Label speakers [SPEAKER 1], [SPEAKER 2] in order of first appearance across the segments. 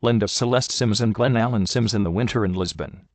[SPEAKER 1] Linda Celeste Sims and Glenn Allen Sims in the winter in Lisbon.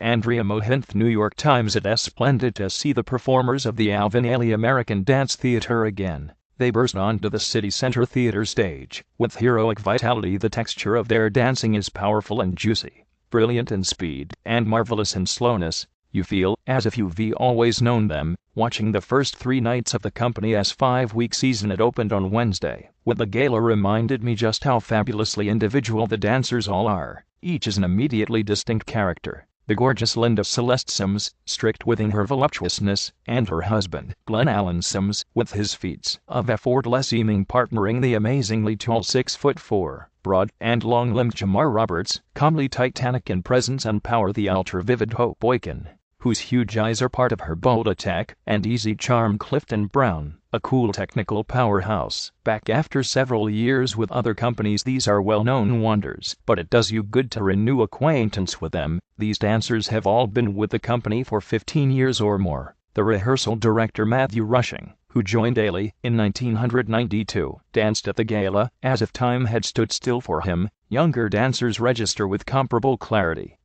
[SPEAKER 1] Andrea MohinThe New York Times at Splendid to see the performers of the Alvin Ailey American Dance Theater again. They burst onto the city center theater stage. With heroic vitality, the texture of their dancing is powerful and juicy, brilliant in speed, and marvelous in slowness. You feel as if you've always known them. Watching the first 3 nights of the company's 5-week season, it opened on Wednesday, with the gala reminded me just how fabulously individual the dancers all are. Each is an immediately distinct character. The gorgeous Linda Celeste Sims, strict within her voluptuousness, and her husband, Glenn Allen Sims, with his feats of effortless seeming partnering the amazingly tall 6'4", broad, and long-limbed Jamar Roberts, calmly titanic in presence and power, the ultra-vivid Hope Boykin, whose huge eyes are part of her bold attack, and easy charm Clifton Brown, a cool technical powerhouse. Back after several years with other companies, these are well-known wonders, but it does you good to renew acquaintance with them. These dancers have all been with the company for 15 years or more. The rehearsal director Matthew Rushing, who joined Ailey in 1992, danced at the gala as if time had stood still for him. Younger dancers register with comparable clarity.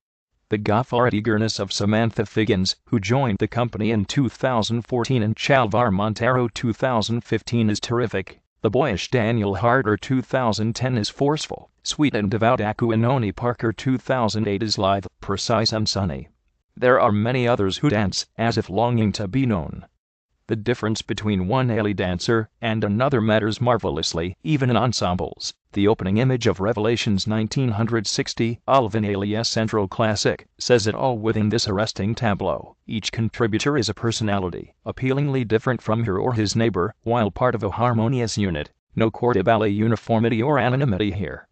[SPEAKER 1] The goffa eagerness of Samantha Figgins, who joined the company in 2014, and Chalvar Montero 2015 is terrific. The boyish Daniel Harder 2010 is forceful, sweet and devout. Akuinoni Parker 2008 is lithe, precise and sunny. There are many others who dance as if longing to be known. The difference between one Ailey dancer and another matters marvelously, even in ensembles. The opening image of Revelations 1960, Alvin Ailey's central classic, says it all within this arresting tableau. Each contributor is a personality, appealingly different from her or his neighbor, while part of a harmonious unit. No corps de ballet uniformity or anonymity here.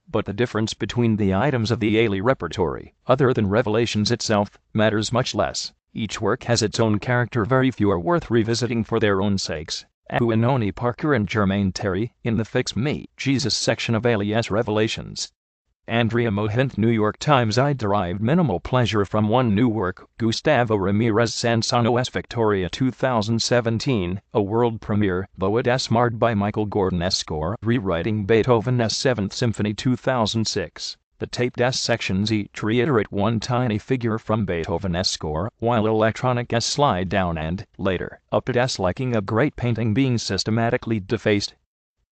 [SPEAKER 1] But the difference between the items of the Ailey repertory, other than Revelations itself, matters much less. Each work has its own character. Very few are worth revisiting for their own sakes. Akuinoni Parker and Jermaine Terry, in the Fix Me, Jesus section of Ailey's Revelations. Andrea MohinThe New York Times. I derived minimal pleasure from one new work, Gustavo Ramirez Sansano's Victoria 2017, a world premiere, though it is marred by Michael Gordon's score, rewriting Beethoven's 7th Symphony 2006. The taped sections each reiterate one tiny figure from Beethoven's score, while electronic slide down and, later, up to liking a great painting being systematically defaced.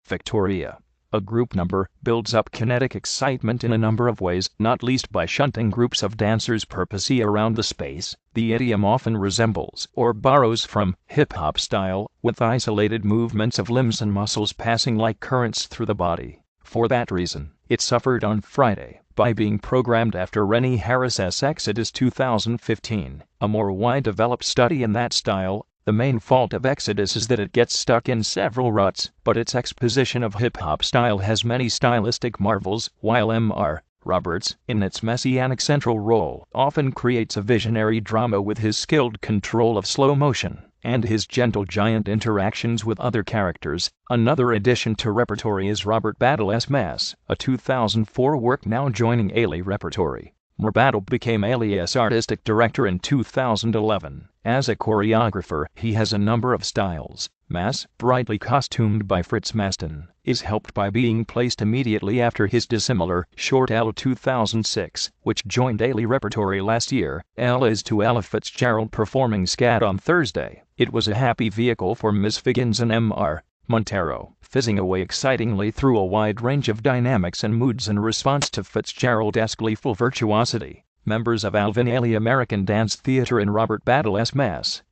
[SPEAKER 1] Victoria, a group number, builds up kinetic excitement in a number of ways, not least by shunting groups of dancers purposely around the space. The idiom often resembles or borrows from hip-hop style, with isolated movements of limbs and muscles passing like currents through the body. For that reason, it suffered on Friday by being programmed after Rennie Harris's Exodus 2015, a more wide-developed study in that style. The main fault of Exodus is that it gets stuck in several ruts, but its exposition of hip-hop style has many stylistic marvels, while M.R. Roberts, in its messianic central role, often creates a visionary drama with his skilled control of slow motion and his gentle giant interactions with other characters. Another addition to repertory is Robert Battle's Mass, a 2004 work now joining Ailey repertory. Battle became Ailey's artistic director in 2011. As a choreographer, he has a number of styles. Mass, brightly costumed by Fritz Maston, is helped by being placed immediately after his dissimilar short Ella 2006, which joined Ailey repertory last year. Ella is to Ella Fitzgerald performing Scat on Thursday. It was a happy vehicle for Ms. Figgins and M.R. Montero, fizzing away excitingly through a wide range of dynamics and moods in response to Fitzgerald's gleeful virtuosity. Members of Alvin Ailey American Dance Theater in Robert Battle's Mass.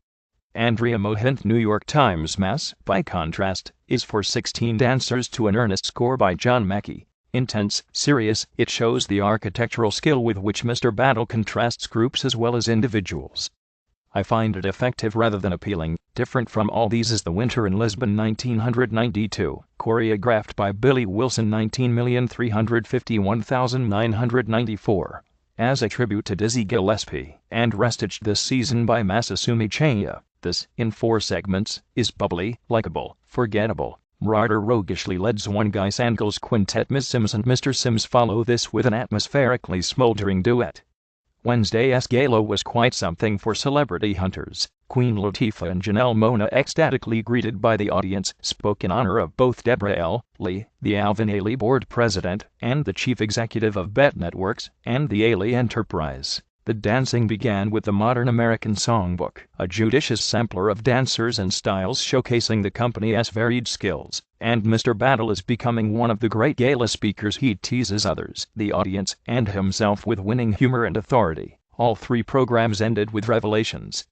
[SPEAKER 1] Andrea MohinThe New York Times. Mass, by contrast, is for 16 dancers to an earnest score by John Mackey. Intense, serious, it shows the architectural skill with which Mr. Battle contrasts groups as well as individuals. I find it effective rather than appealing. Different from all these is The Winter in Lisbon 1992, choreographed by Billy Wilson 19,351,994. As a tribute to Dizzy Gillespie, and restaged this season by Masasumi Chaya. This, in 4 segments, is bubbly, likable, forgettable. Marder roguishly leads one guy Sandals quintet. Ms. Sims and Mr. Sims follow this with an atmospherically smoldering duet. Wednesday's gala was quite something for celebrity hunters. Queen Latifah and Janelle Monáe, ecstatically greeted by the audience, spoke in honor of both Deborah L. Lee, the Alvin Ailey board president and the chief executive of Bet Networks, and the Ailey Enterprise. The dancing began with the Modern American Songbook, a judicious sampler of dancers and styles showcasing the company's varied skills. And Mr. Battle is becoming one of the great gala speakers. He teases others, the audience, and himself with winning humor and authority. All three programs ended with revelations.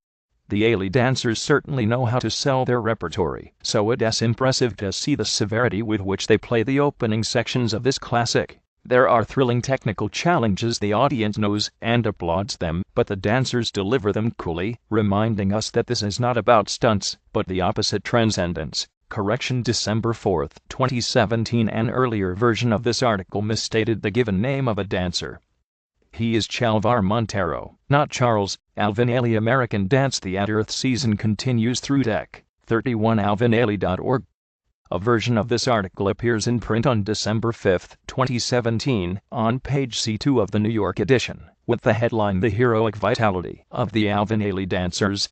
[SPEAKER 1] The Ailey dancers certainly know how to sell their repertory, so it's impressive to see the severity with which they play the opening sections of this classic. There are thrilling technical challenges, the audience knows and applauds them, but the dancers deliver them coolly, reminding us that this is not about stunts, but the opposite, transcendence. Correction: December 4, 2017. An earlier version of this article misstated the given name of a dancer. He is Chalvar Montero, not Charles. Alvin Ailey American Dance Theater season continues through Deck 31. alvinailey.org. A version of this article appears in print on December 5, 2017, on page C2 of the New York edition, with the headline "The Heroic Vitality of the Alvin Ailey Dancers."